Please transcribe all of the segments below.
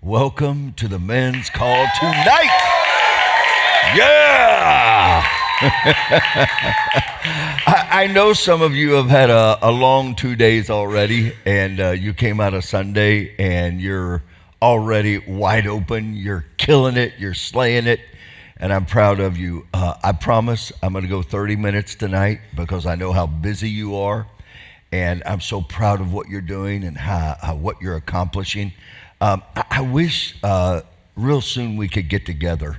Welcome to the men's call tonight. Yeah! I know some of you have had a long 2 days already, and you came out of Sunday and you're already wide open. You're killing it. You're slaying it. And I'm proud of you. I promise I'm going to go 30 minutes tonight because I know how busy you are. And I'm so proud of what you're doing and what you're accomplishing. I wish real soon we could get together.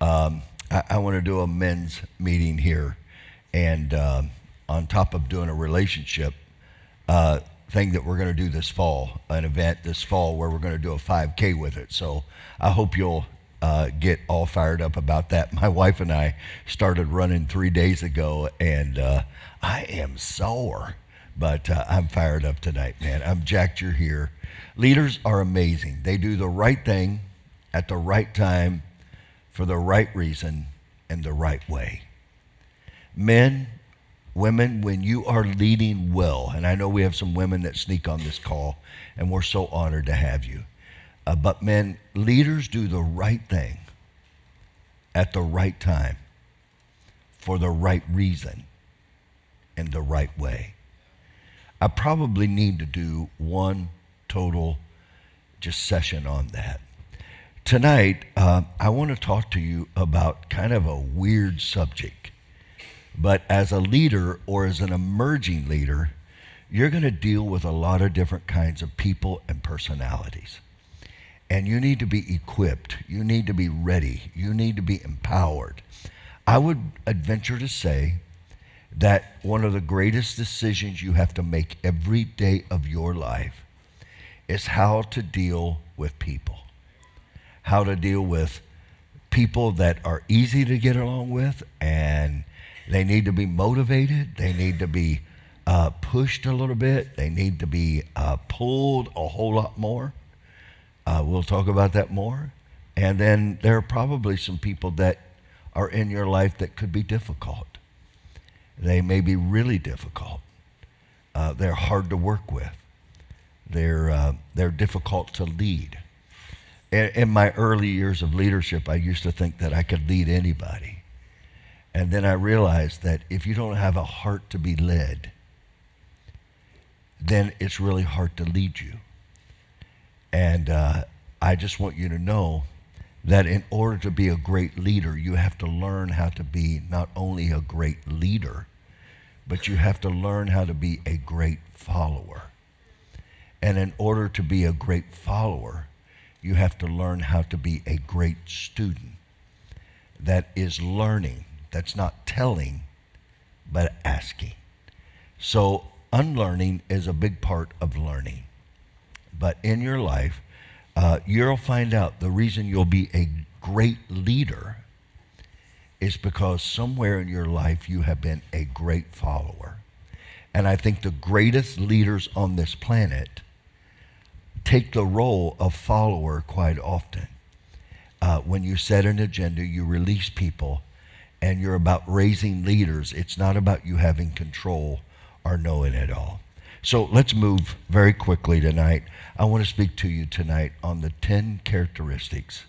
I want to do a men's meeting here. And on top of doing a relationship thing that we're going to do this fall, an event this fall where we're going to do a 5K with it. So I hope you'll get all fired up about that. My wife and I started running 3 days ago, and I am sore. But I'm fired up tonight, man. I'm jacked you're here. Leaders are amazing. They do the right thing at the right time for the right reason and the right way. Men, women, when you are leading well, and I know we have some women that sneak on this call, and we're so honored to have you. But men, leaders do the right thing at the right time for the right reason and the right way. I probably need to do one total just session on that. Tonight, I want to talk to you about kind of a weird subject. But as a leader or as an emerging leader, you're going to deal with a lot of different kinds of people and personalities. And you need to be equipped. You need to be ready. You need to be empowered. I would venture to say that one of the greatest decisions you have to make every day of your life is how to deal with people. How to deal with people that are easy to get along with, and they need to be motivated. They need to be pushed a little bit. They need to be pulled a whole lot more. We'll talk about that more. And then there are probably some people that are in your life that could be difficult. They may be really difficult. They're hard to work with. They're difficult to lead. In my early years of leadership, I used to think that I could lead anybody. And then I realized that if you don't have a heart to be led, then it's really hard to lead you. And I just want you to know that in order to be a great leader, you have to learn how to be not only a great leader, but you have to learn how to be a great follower. And in order to be a great follower, you have to learn how to be a great student that is learning, that's not telling, but asking. So unlearning is a big part of learning. But in your life, you'll find out the reason you'll be a great leader is because somewhere in your life you have been a great follower. And I think the greatest leaders on this planet take the role of follower quite often. When you set an agenda, you release people, and you're about raising leaders. It's not about you having control or knowing it all. So let's move very quickly tonight. I want to speak to you tonight on the 10 characteristics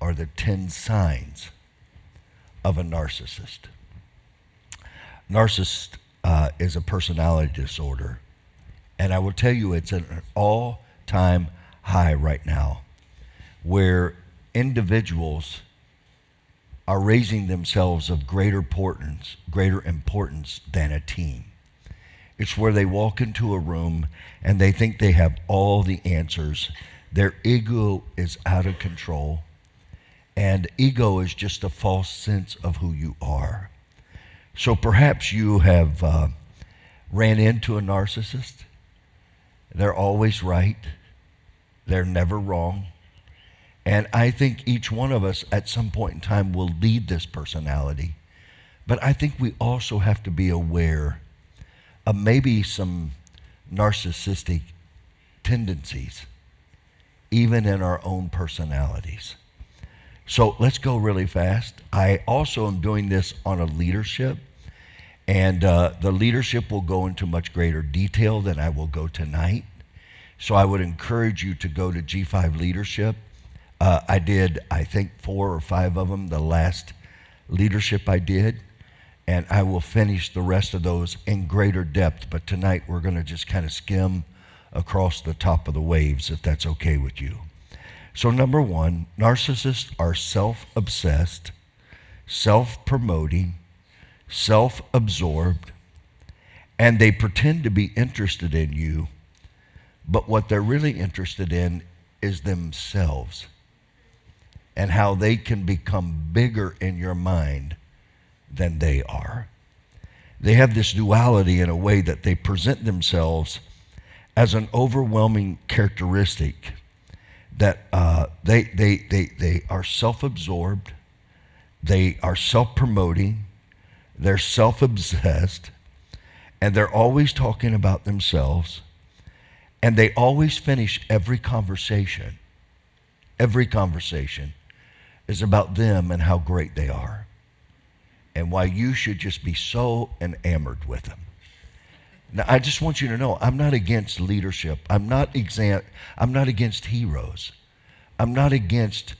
or the 10 signs of a narcissist. Narcissist is a personality disorder. And I will tell you it's at an all-time high right now where individuals are raising themselves of greater importance than a team. It's where they walk into a room and they think they have all the answers. Their ego is out of control. And ego is just a false sense of who you are. So perhaps you have ran into a narcissist. They're always right. They're never wrong. And I think each one of us at some point in time will lead this personality. But I think we also have to be aware of maybe some narcissistic tendencies, even in our own personalities. So let's go really fast. I also am doing this on a leadership, and the leadership will go into much greater detail than I will go tonight. So I would encourage you to go to G5 Leadership. I did, I think, 4 or 5 of them, the last leadership I did. And I will finish the rest of those in greater depth. But tonight we're going to just kind of skim across the top of the waves, if that's okay with you. So number 1, narcissists are self-obsessed, self-promoting, self-absorbed, and they pretend to be interested in you, but what they're really interested in is themselves and how they can become bigger in your mind than they are. They have this duality in a way that they present themselves as an overwhelming characteristic that they are self-absorbed, they are self-promoting, they're self-obsessed, and they're always talking about themselves, and they always finish every conversation. Every conversation is about them and how great they are, and why you should just be so enamored with them. Now, I just want you to know, I'm not against leadership. I'm not against heroes. I'm not against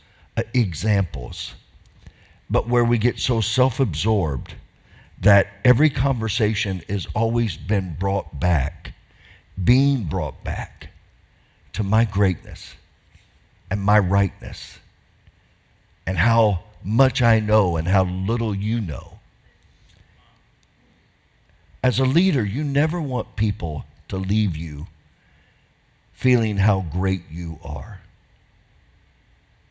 examples. But where we get so self-absorbed that every conversation is always being brought back to my greatness and my rightness and how much I know and how little you know. As a leader, you never want people to leave you feeling how great you are.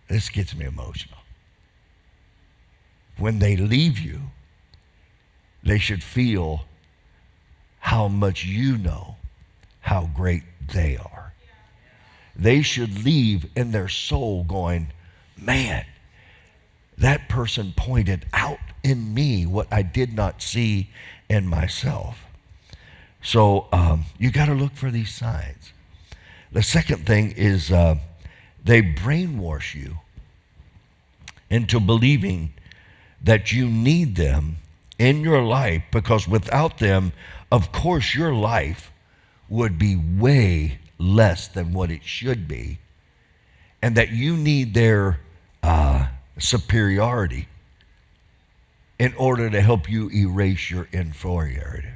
This gets me emotional. When they leave you, they should feel how much you know how great they are. They should leave in their soul going, man, that person pointed out in me what I did not see in myself. So you got to look for these signs. The second thing is they brainwash you into believing that you need them in your life, because without them, of course, your life would be way less than what it should be, and that you need their superiority in order to help you erase your inferiority,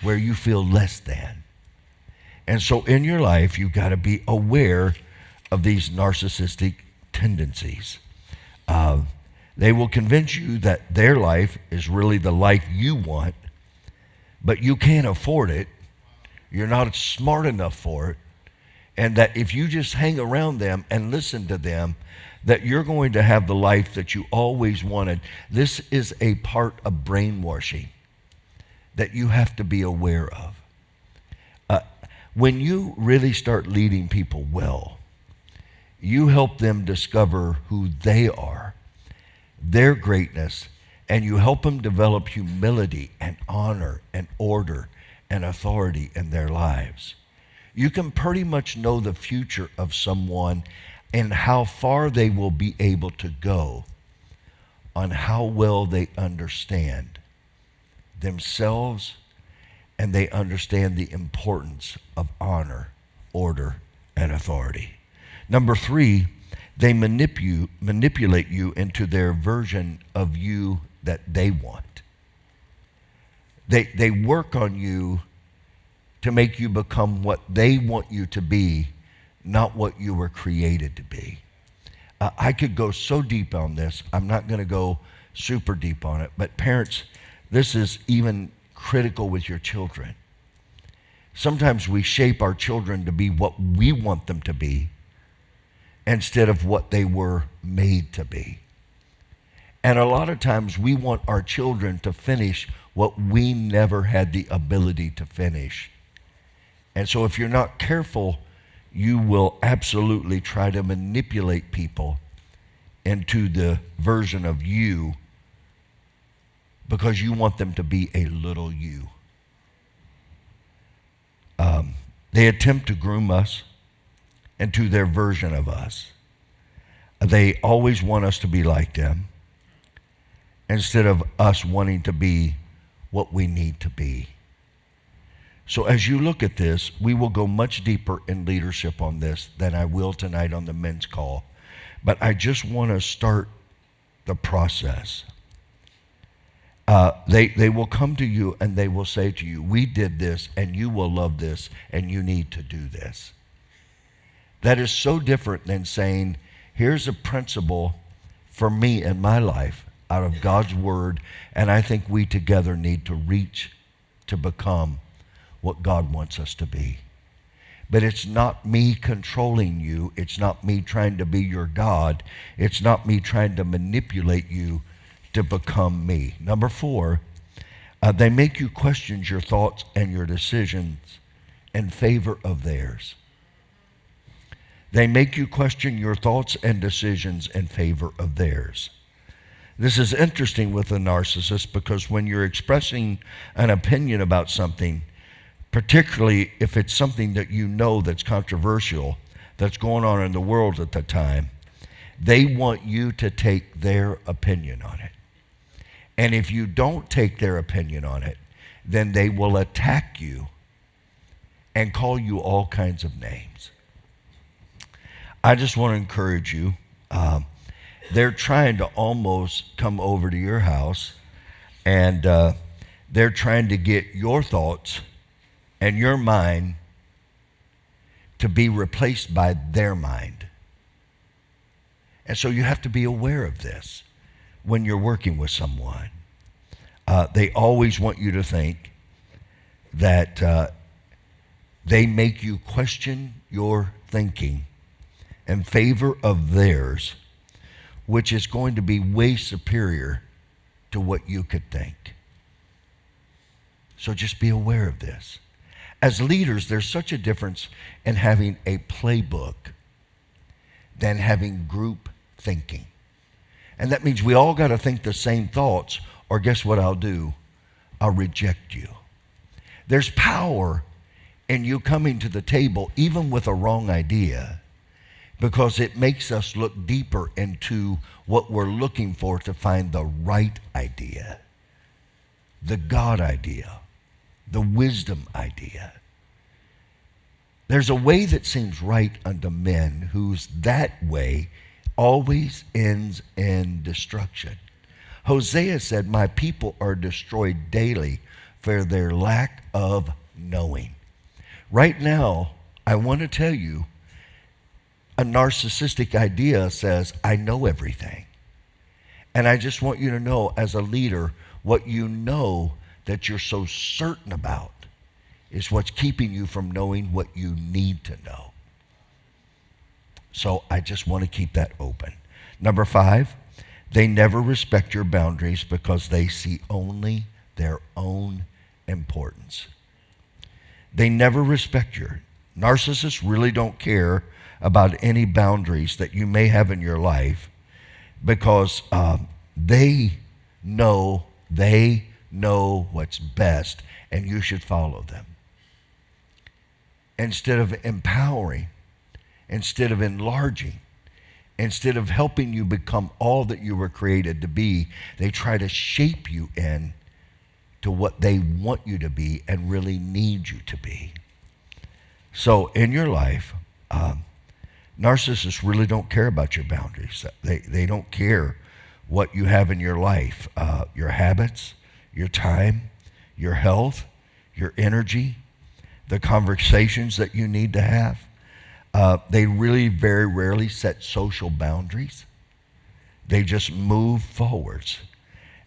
where you feel less than. And so in your life, you've got to be aware of these narcissistic tendencies. They will convince you that their life is really the life you want, but you can't afford it. You're not smart enough for it. And that if you just hang around them and listen to them, that you're going to have the life that you always wanted. This is a part of brainwashing that you have to be aware of. When you really start leading people well, you help them discover who they are, their greatness, and you help them develop humility and honor and order and authority in their lives. You can pretty much know the future of someone and how far they will be able to go on how well they understand themselves and they understand the importance of honor, order, and authority. Number 3, they manipulate you into their version of you that they want. They work on you to make you become what they want you to be, not what you were created to be. I could go so deep on this. I'm not going to go super deep on it. But parents, this is even critical with your children. Sometimes we shape our children to be what we want them to be instead of what they were made to be. And a lot of times we want our children to finish what we never had the ability to finish. And so if you're not careful, you will absolutely try to manipulate people into the version of you because you want them to be a little you. They attempt to groom us into their version of us. They always want us to be like them instead of us wanting to be what we need to be. So as you look at this, we will go much deeper in leadership on this than I will tonight on the men's call. But I just want to start the process. They will come to you and they will say to you, we did this and you will love this and you need to do this. That is so different than saying, here's a principle for me in my life out of God's word, and I think we together need to reach to become what God wants us to be. But it's not me controlling you. It's not me trying to be your God. It's not me trying to manipulate you to become me. Number 4, they make you question your thoughts and your decisions in favor of theirs. They make you question your thoughts and decisions in favor of theirs. This is interesting with a narcissist because when you're expressing an opinion about something, particularly if it's something that you know that's controversial, that's going on in the world at the time, they want you to take their opinion on it. And if you don't take their opinion on it, then they will attack you and call you all kinds of names. I just want to encourage you. They're trying to almost come over to your house, and they're trying to get your thoughts and your mind to be replaced by their mind. And so you have to be aware of this when you're working with someone. They always want you to think that they make you question your thinking in favor of theirs, which is going to be way superior to what you could think. So just be aware of this. As leaders, there's such a difference in having a playbook than having group thinking. And that means we all got to think the same thoughts, or guess what I'll do? I'll reject you. There's power in you coming to the table, even with a wrong idea, because it makes us look deeper into what we're looking for to find the right idea, the God idea, the wisdom idea. There's a way that seems right unto men, whose that way always ends in destruction. Hosea said, my people are destroyed daily for their lack of knowing. Right now, I want to tell you, a narcissistic idea says, I know everything. And I just want you to know, as a leader, what you know that you're so certain about is what's keeping you from knowing what you need to know. So I just want to keep that open. Number 5, they never respect your boundaries because they see only their own importance. They never respect your. Narcissists really don't care about any boundaries that you may have in your life because they know what's best and you should follow them. Instead of empowering, instead of enlarging, instead of helping you become all that you were created to be, they try to shape you in to what they want you to be and really need you to be. So in your life, narcissists really don't care about your boundaries. They don't care what you have in your life, your habits, your time, your health, your energy, the conversations that you need to have. They really very rarely set social boundaries. They just move forwards.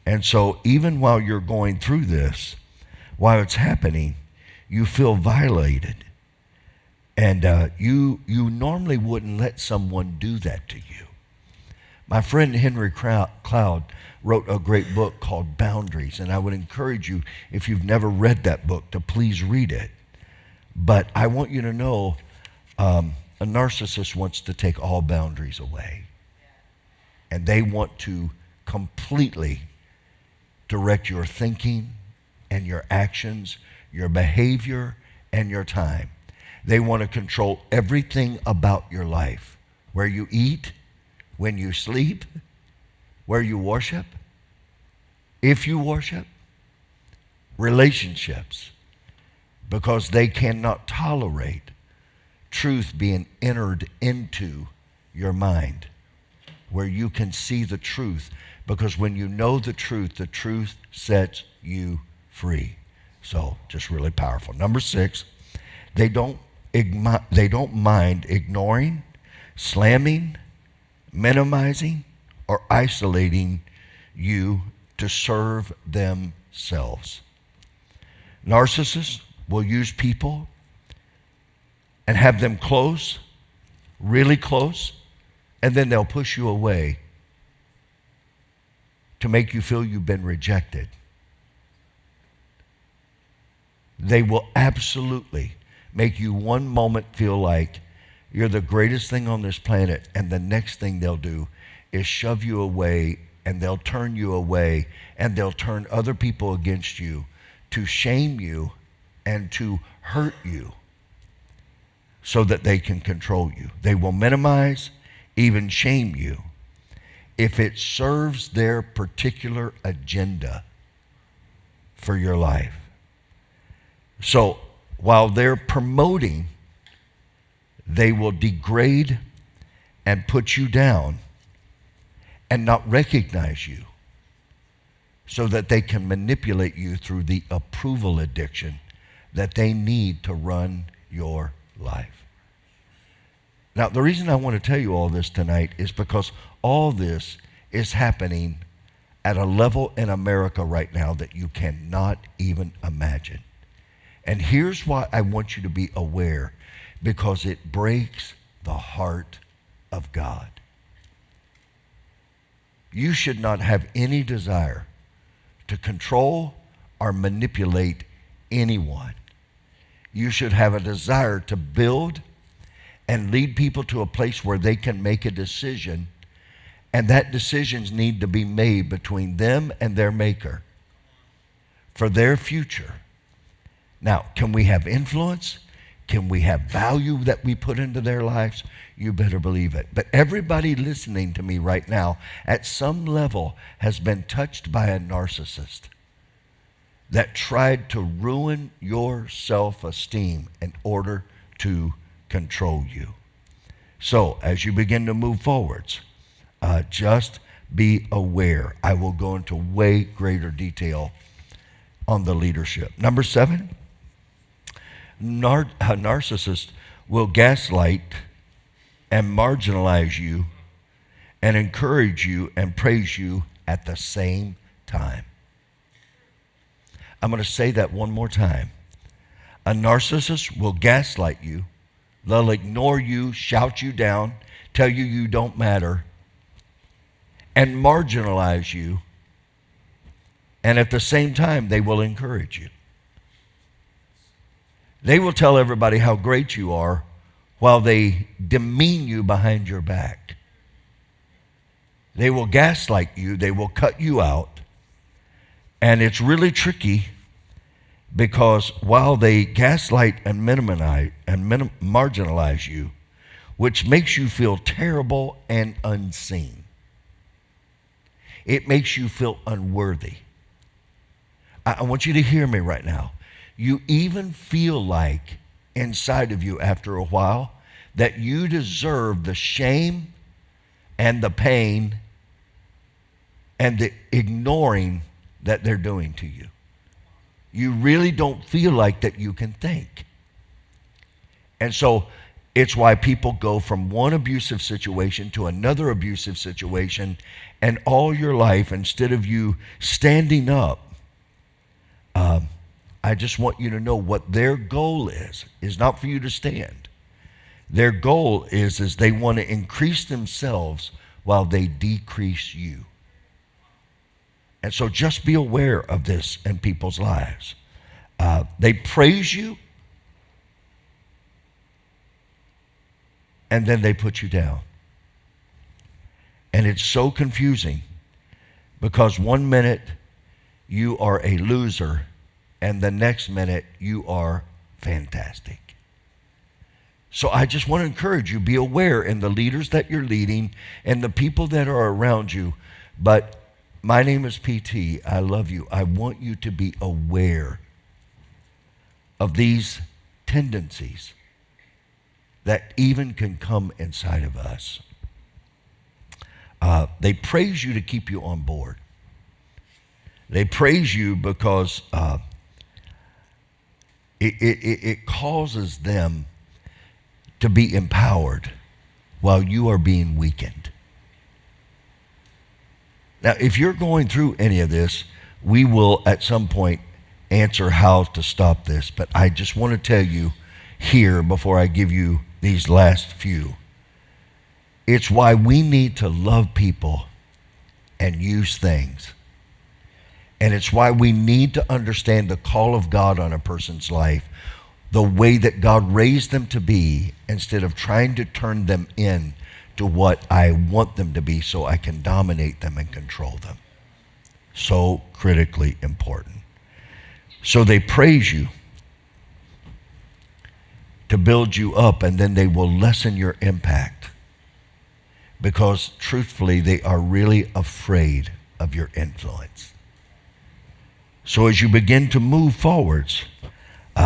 And so even while you're going through this, while it's happening, you feel violated. And you normally wouldn't let someone do that to you. My friend Henry Cloud wrote a great book called Boundaries, and I would encourage you, if you've never read that book, to please read it. But I want you to know, a narcissist wants to take all boundaries away. And they want to completely direct your thinking and your actions, your behavior, and your time. They want to control everything about your life. Where you eat, when you sleep, where you worship, if you worship, relationships. because they cannot tolerate truth being entered into your mind where you can see the truth, because when you know the truth sets you free. So just really powerful. Number 6, they don't mind ignoring, slamming, minimizing, or isolating you to serve themselves. Narcissists will use people and have them close, really close, and then they'll push you away to make you feel you've been rejected. They will absolutely make you one moment feel like you're the greatest thing on this planet, and the next thing they'll do is shove you away, and they'll turn you away, and they'll turn other people against you to shame you and to hurt you so that they can control you. They will minimize, even shame you, if it serves their particular agenda for your life. So while they're promoting, they will degrade and put you down and not recognize you so that they can manipulate you through the approval addiction that they need to run your life. Now, the reason I want to tell you all this tonight is because all this is happening at a level in America right now that you cannot even imagine. And here's why I want you to be aware, because it breaks the heart of God. You should not have any desire to control or manipulate anyone. You should have a desire to build and lead people to a place where they can make a decision, and that decisions need to be made between them and their maker for their future. Now, can we have influence? Can we have value that we put into their lives? You better believe it. But everybody listening to me right now at some level has been touched by a narcissist that tried to ruin your self-esteem in order to control you. So as you begin to move forwards, just be aware. I will go into way greater detail on the leadership. Number 7, a narcissist will gaslight and marginalize you and encourage you and praise you at the same time. I'm going to say that one more time. A narcissist will gaslight you. They'll ignore you, shout you down, tell you you don't matter, and marginalize you. And at the same time, they will encourage you. They will tell everybody how great you are while they demean you behind your back. They will gaslight you. They will cut you out. And it's really tricky because while they gaslight and marginalize you, which makes you feel terrible and unseen, it makes you feel unworthy. I want you to hear me right now. You even feel like inside of you after a while that you deserve the shame and the pain and the ignoring that they're doing to you. You really don't feel like that you can think. And so it's why people go from one abusive situation to another abusive situation, and all your life, instead of you standing up, I just want you to know what their goal is not for you to stand. Their goal is they want to increase themselves while they decrease you. And so just be aware of this in people's lives. They praise you, and then they put you down. And it's so confusing because one minute you are a loser, and the next minute you are fantastic. So I just want to encourage you, be aware in the leaders that you're leading and the people that are around you. But my name is PT. I love you. I want you to be aware of these tendencies that even can come inside of us. They praise you to keep you on board. They praise you because it causes them to be empowered while you are being weakened. Now, if you're going through any of this, we will at some point answer how to stop this. But I just want to tell you here before I give you these last few. It's why we need to love people and use things. And it's why we need to understand the call of God on a person's life, the way that God raised them to be, instead of trying to turn them in to what I want them to be so I can dominate them and control them. So critically important. So they praise you to build you up, and then they will lessen your impact because truthfully they are really afraid of your influence. So as you begin to move forwards,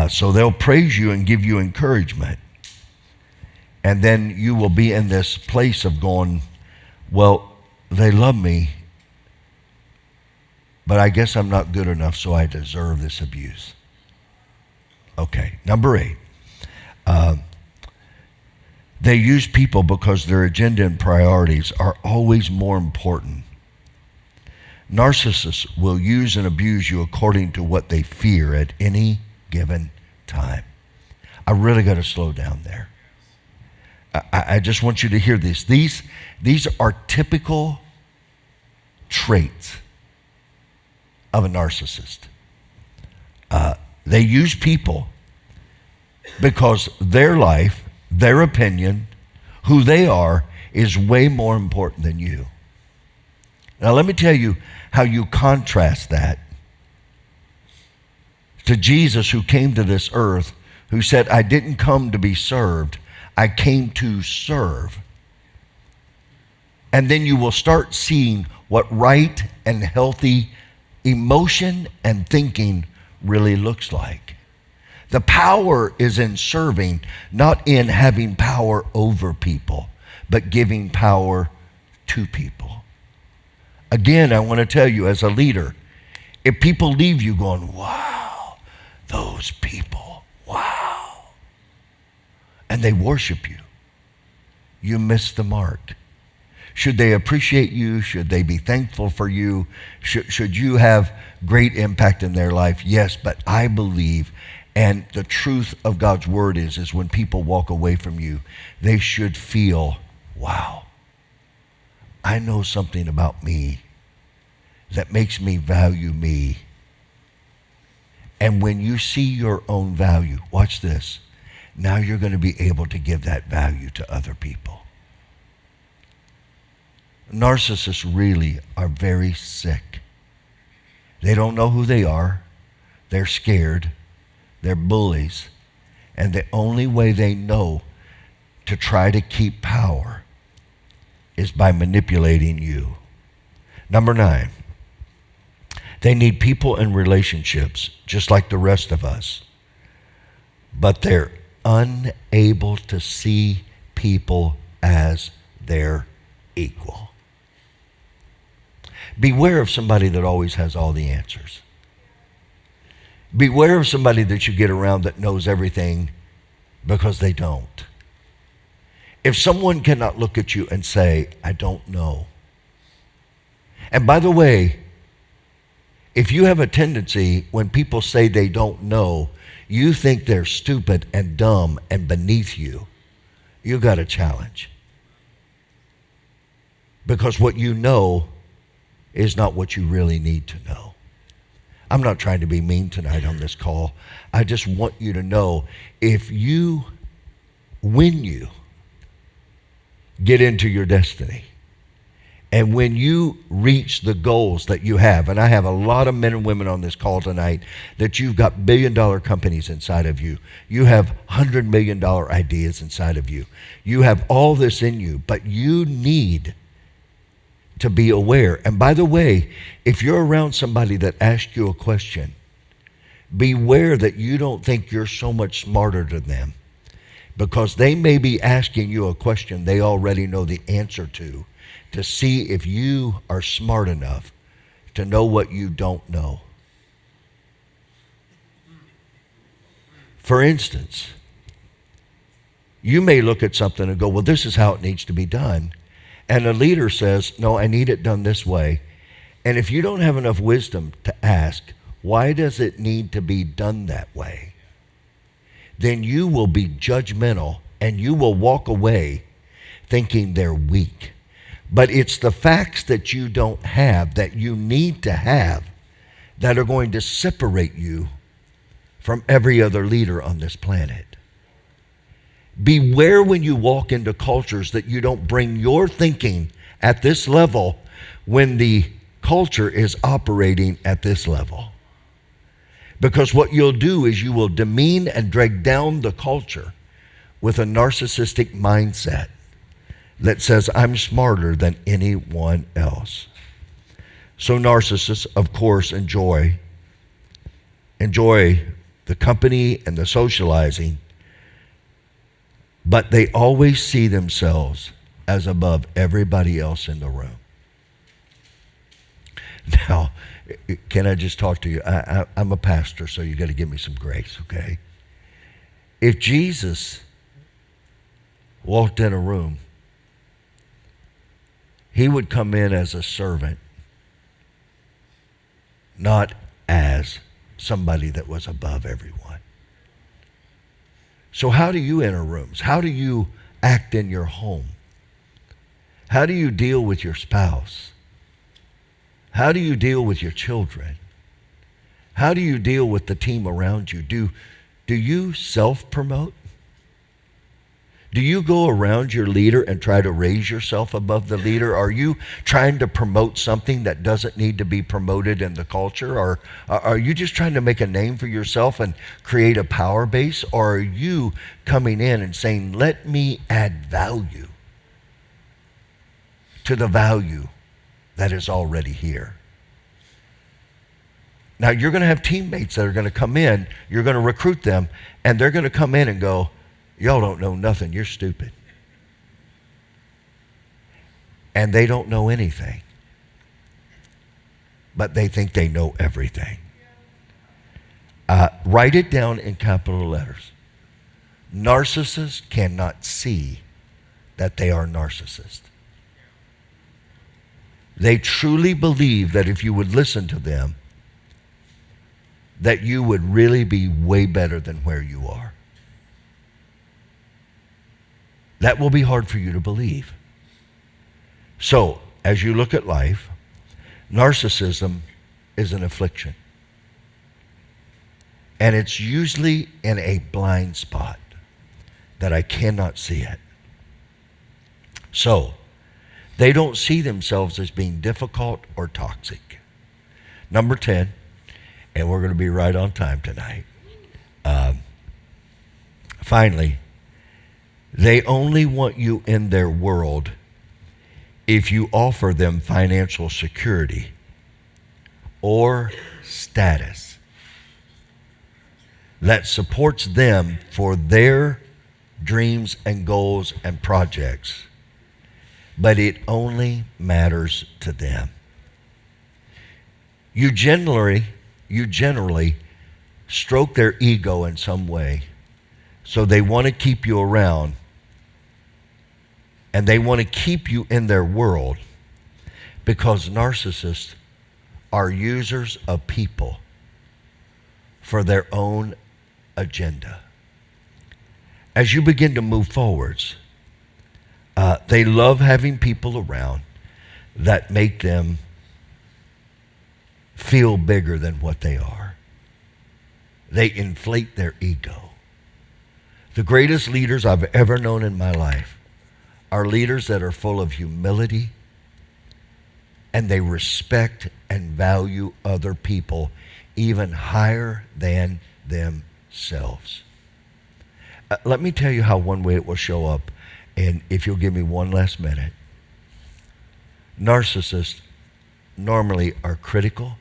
so they'll praise you and give you encouragement. And then you will be in this place of going, well, they love me, but I guess I'm not good enough, so I deserve this abuse. Okay, number 8. They use people because their agenda and priorities are always more important. Narcissists will use and abuse you according to what they fear at any given time. I really got to slow down there. I just want you to hear this. These are typical traits of a narcissist. They use people because their life, their opinion, who they are, is way more important than you. Now let me tell you how you contrast that to Jesus, who came to this earth, who said, I didn't come to be served, I came to serve. And then you will start seeing what right and healthy emotion and thinking really looks like. The power is in serving, not in having power over people, but giving power to people. Again, I want to tell you as a leader, if people leave you going, wow, those people, wow, and they worship you, you miss the mark. Should they appreciate you? Should they be thankful for you? Should you have great impact in their life? Yes, but I believe, and the truth of God's word is when people walk away from you, they should feel, wow, I know something about me that makes me value me. And when you see your own value, watch this, now you're going to be able to give that value to other people. Narcissists really are very sick. They don't know who they are. They're scared. They're bullies. And the only way they know to try to keep power is by manipulating you. Number 9, they need people and relationships just like the rest of us, but they're unable to see people as their equal. Beware of somebody that always has all the answers. Beware of somebody that you get around that knows everything, because they don't. If someone cannot look at you and say, I don't know. And by the way, if you have a tendency when people say they don't know, you think they're stupid and dumb and beneath you, you got a challenge. Because what you know is not what you really need to know. I'm not trying to be mean tonight on this call. I just want you to know, when you get into your destiny, and when you reach the goals that you have, and I have a lot of men and women on this call tonight that you've got billion-dollar companies inside of you. You have $100 million ideas inside of you. You have all this in you, but you need to be aware. And by the way, if you're around somebody that asks you a question, Beware that you don't think you're so much smarter than them, because they may be asking you a question they already know the answer to see if you are smart enough to know what you don't know. For instance, you may look at something and go, well, this is how it needs to be done. And a leader says, no, I need it done this way. And if you don't have enough wisdom to ask, why does it need to be done that way? Then you will be judgmental and you will walk away thinking they're weak. But it's the facts that you don't have, that you need to have, that are going to separate you from every other leader on this planet. Beware when you walk into cultures that you don't bring your thinking at this level when the culture is operating at this level. Because what you'll do is you will demean and drag down the culture with a narcissistic mindset that says, I'm smarter than anyone else. So narcissists, of course, enjoy the company and the socializing, but they always see themselves as above everybody else in the room. Now, can I just talk to you? I'm a pastor, so you got to give me some grace, okay? If Jesus walked in a room, he would come in as a servant, not as somebody that was above everyone. So how do you enter rooms? How do you act in your home? How do you deal with your spouse? How do you deal with your children? How do you deal with the team around you? Do you self-promote? Do you go around your leader and try to raise yourself above the leader? Are you trying to promote something that doesn't need to be promoted in the culture? Or are you just trying to make a name for yourself and create a power base? Or are you coming in and saying, let me add value to the value that is already here? Now, you're going to have teammates that are going to come in, you're going to recruit them, and they're going to come in and go, y'all don't know nothing, you're stupid. And they don't know anything, but they think they know everything. Write it down in capital letters. Narcissists cannot see that they are narcissists. They truly believe that if you would listen to them, that you would really be way better than where you are. That will be hard for you to believe. So, as you look at life, narcissism is an affliction. And it's usually in a blind spot that I cannot see it. So, they don't see themselves as being difficult or toxic. Number 10, and we're going to be right on time tonight. Finally, they only want you in their world if you offer them financial security or status that supports them for their dreams and goals and projects, but it only matters to them. You generally stroke their ego in some way, so they want to keep you around, and they want to keep you in their world, because narcissists are users of people for their own agenda. As you begin to move forwards, they love having people around that make them feel bigger than what they are. They inflate their ego. The greatest leaders I've ever known in my life are leaders that are full of humility, and they respect and value other people even higher than themselves. Let me tell you how one way it will show up, and if you'll give me one last minute. Narcissists normally are critical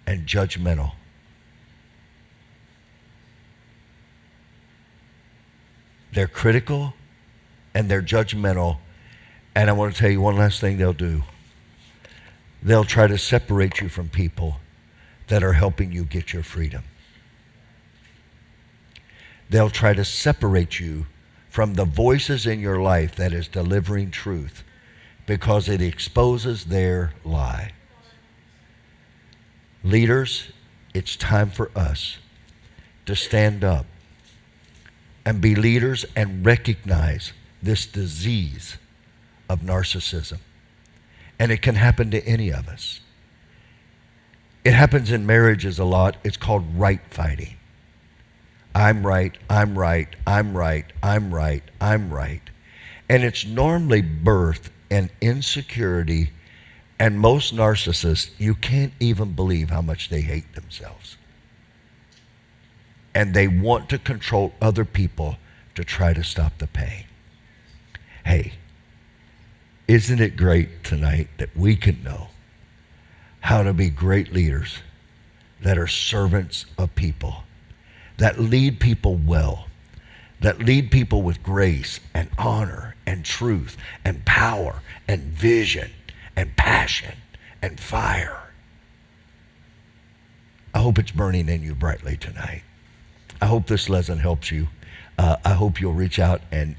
and judgmental They're critical and they're judgmental. And I want to tell you one last thing they'll do. They'll try to separate you from people that are helping you get your freedom. They'll try to separate you from the voices in your life that is delivering truth because it exposes their lie. Leaders, it's time for us to stand up and be leaders and recognize this disease of narcissism. And it can happen to any of us. It happens in marriages a lot. It's called right fighting. I'm right, I'm right, I'm right, I'm right, I'm right. And it's normally birth and insecurity. And most narcissists, you can't even believe how much they hate themselves. And they want to control other people to try to stop the pain. Hey, isn't it great tonight that we can know how to be great leaders that are servants of people, that lead people well, that lead people with grace and honor and truth and power and vision and passion and fire? I hope it's burning in you brightly tonight. I hope this lesson helps you. I hope you'll reach out and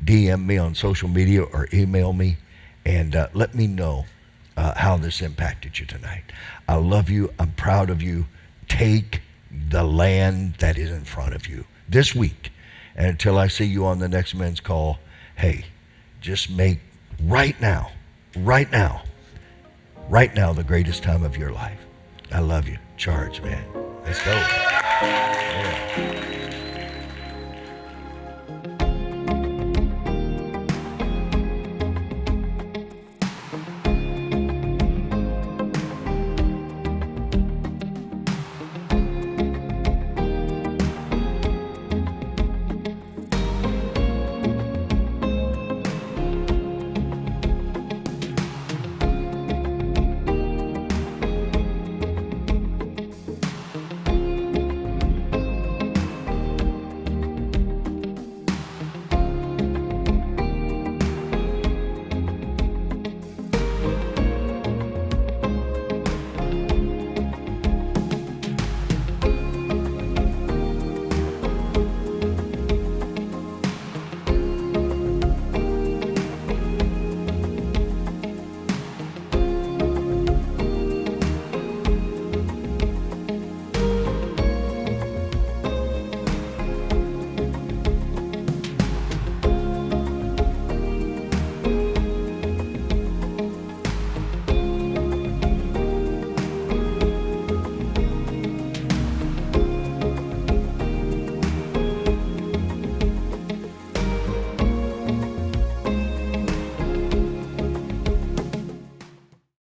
DM me on social media or email me and let me know how this impacted you tonight. I love you. I'm proud of you. Take the land that is in front of you this week. And until I see you on the next men's call, hey, just make right now the greatest time of your life. I love you. Charge, man. Let's go. Yeah.